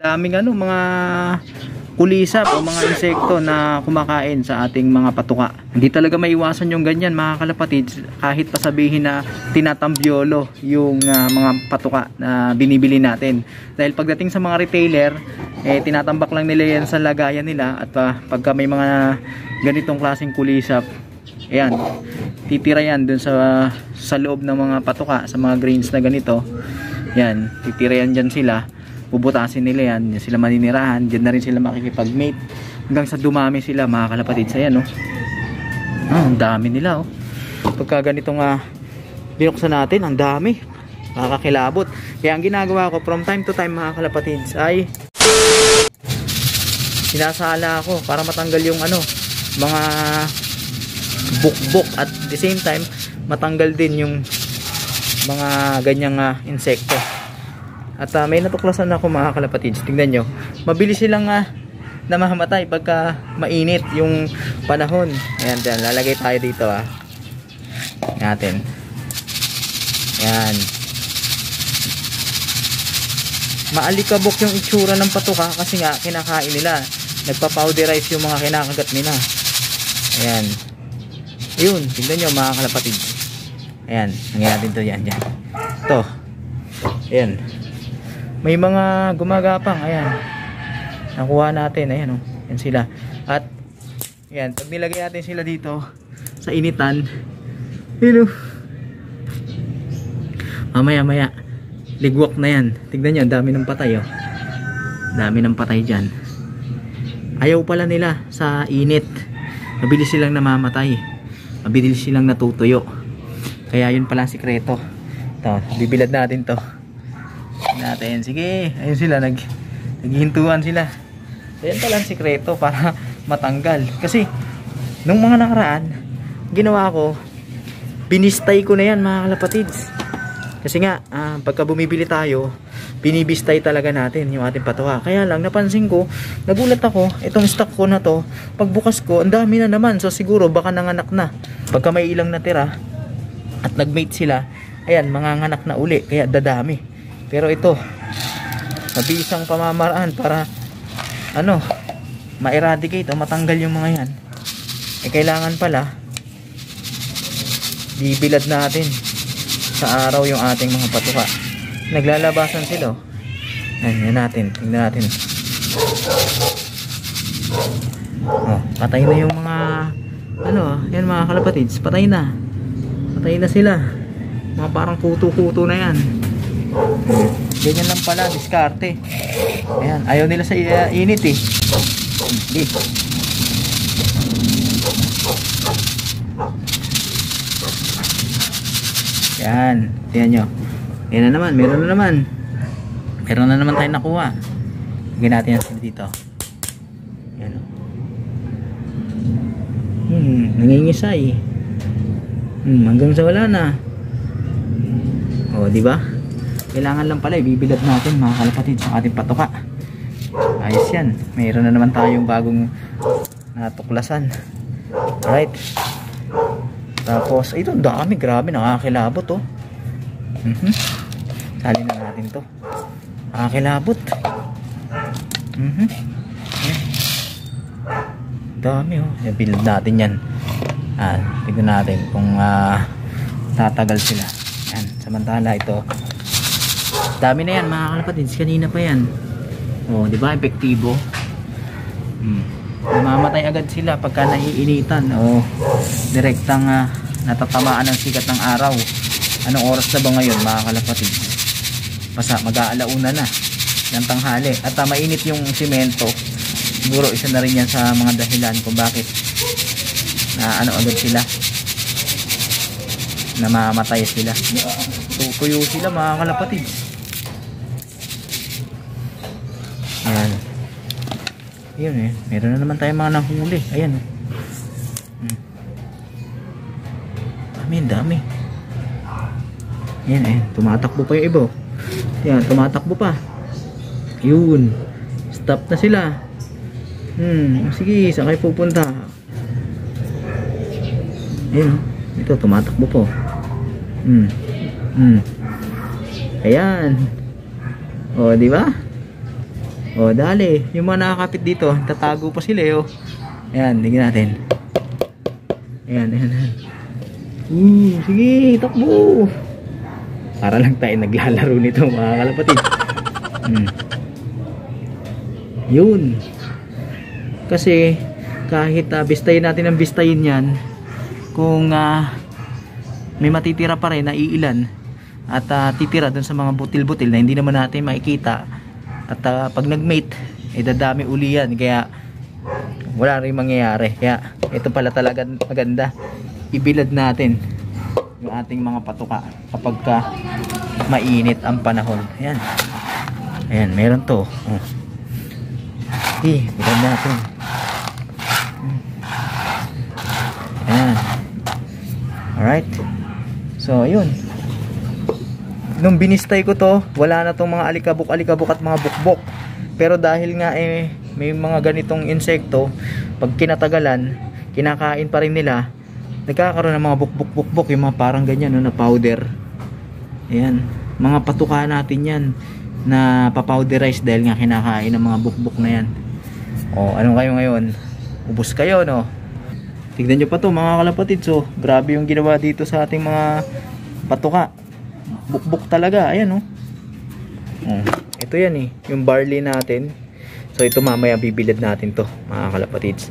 Daming mga kulisap o mga insekto na kumakain sa ating mga patuka. Hindi talaga maiwasan yung ganyan mga kalapatids, kahit pa sabihin na tinatambyolo yung mga patuka na binibili natin. Dahil pagdating sa mga retailer, tinatambak lang nila yan sa lagayan nila, at pagka may mga ganitong klaseng kulisap, ayan, titira yan dun sa loob ng mga patuka, sa mga grains na ganito. Yan, titira yan dyan sila. Bubutasin nila yan, sila maninirahan, dyan na rin sila makikipag-mate hanggang sa dumami sila mga kalapatids. Ayan ang dami nila pagka ganitong binuksan natin, ang dami, nakakakilabot. Kaya ang ginagawa ko from time to time mga kalapatids ay sinasala ako para matanggal yung mga bukbok, at the same time matanggal din yung mga ganyang insekto. At may natuklasan ako mga kalapatids. Tingnan nyo, mabilis silang namamatay pagka mainit yung panahon. Ayan, dyan, lalagay tayo dito natin. Ayan, maalikabok yung itsura ng patuka kasi nga kinakain nila, nagpa-powderize yung mga kinakagat nila. Ayan, yun, tingnan nyo mga kalapatids. Ayan, nangyari natin to. Yan, ito, ayan, may mga gumagapang. Ayan, nakuha natin. Ayan yan sila. At ayan, pag nilagay natin sila dito sa initan, mamaya ligwak na yan. Tignan nyo, dami ng patay dami ng patay dyan. Ayaw pala nila sa init, mabilis silang namamatay, mabilis silang natutuyo. Kaya yun pala ang sikreto. Ito, bibilad natin to natin. Sige, ayun sila, naghihintuan sila. Ayan pala ang sikreto para matanggal. Kasi nung mga nakaraan, ginawa ko, binistay ko na yan mga kalapatids. Kasi nga pagka bumibili tayo, binibistay talaga natin yung ating patuka. Kaya lang napansin ko, nagulat ako, itong stock ko na to, pagbukas ko, ang dami na naman. So siguro baka nanganak na. Pagka may ilang natira at nagmate sila, ayan, manganganak na uli, kaya dadami. Pero ito, mabisang pamamaraan para ma-eradicate o matanggal yung mga yan. Kailangan pala bibilad natin sa araw yung ating mga patuka. Naglalabasan sila. Yan natin, tingnan natin. Patay na yung mga yan mga kalapatids, patay na sila. Mga parang kuto-kuto na yan. Ganyan lang pala, diskarte. Ayan, ayaw nila sa init Hindi. Yan, tingnan nyo. Yan na naman, meron na naman tayo nakuha. Lagyan natin yan dito. Yan nangingisay. Hanggang sa wala na. Di ba? Kailangan lang pala ibibilad natin mga kalapatids sa ating patuka. Ayos yan, mayroon na naman tayong bagong natuklasan. Alright, tapos ito, dami, grabe, nakakilabot Salin na natin to, nakakilabot. Dami i-build natin yan. Tignan natin kung tatagal sila. Yan, samantala ito, dami na yan mga kalapatids, kanina pa yan. Di ba, epektibo. Namamatay agad sila pagka naiinitan o direktang natatamaan ng sikat ng araw. Anong oras na ba ngayon mga kalapatids? Mag-aalauna na ng tanghali, at mainit yung simento. Siguro isa na rin yan sa mga dahilan kung bakit agad sila, namamatay sila. Tutuyo sila mga kalapatids. Ayan, yun meron na naman tayong mga nahuli. Ayan, dami. Ayan, tumatakbo pa yung iba. Ayan, tumatakbo pa. Yun, stop na sila. Sige, saan kayo pupunta? Ayan, ito tumatakbo po. Ayan, di ba? O, dali. Yung mga nakakapit dito, tatago pa sila eh. Oh. Ayan, tingnan natin. Ayan, ayan, ayan. Sige, takbo. Para lang tayo naglalaro nito mga kalapatid. Yun. Kasi kahit bistayin natin ang bistayin yan, kung may matitira pa rin na iilan at titira dun sa mga butil-butil na hindi naman natin makikita, at pag nag-mate dadami uli yan, kaya wala rin mangyayari. Kaya ito pala talaga maganda, ibilad natin yung ating mga patuka kapag mainit ang panahon. Ayan, ayan, meron to. Bilad natin. Ayan. Alright, so ayun, nung binistay ko to, wala na tong mga alikabok-alikabok at mga bukbok. Pero dahil nga may mga ganitong insekto, pag kinatagalan, kinakain pa rin nila, nagkakaroon ng mga bukbok-bukbok, yung mga parang ganyan no, na powder. Ayan, mga patuka natin yan na papowderize dahil nga kinakain ng mga bukbok na yan. O, ano kayo ngayon? Ubus kayo, no? Tignan nyo pa to mga kalapatid. So, grabe yung ginawa dito sa ating mga patuka. Bukbok talaga, ayan, no? Ito yan eh, yung barley natin. So, ito mamaya bibilad natin to mga kalapatids.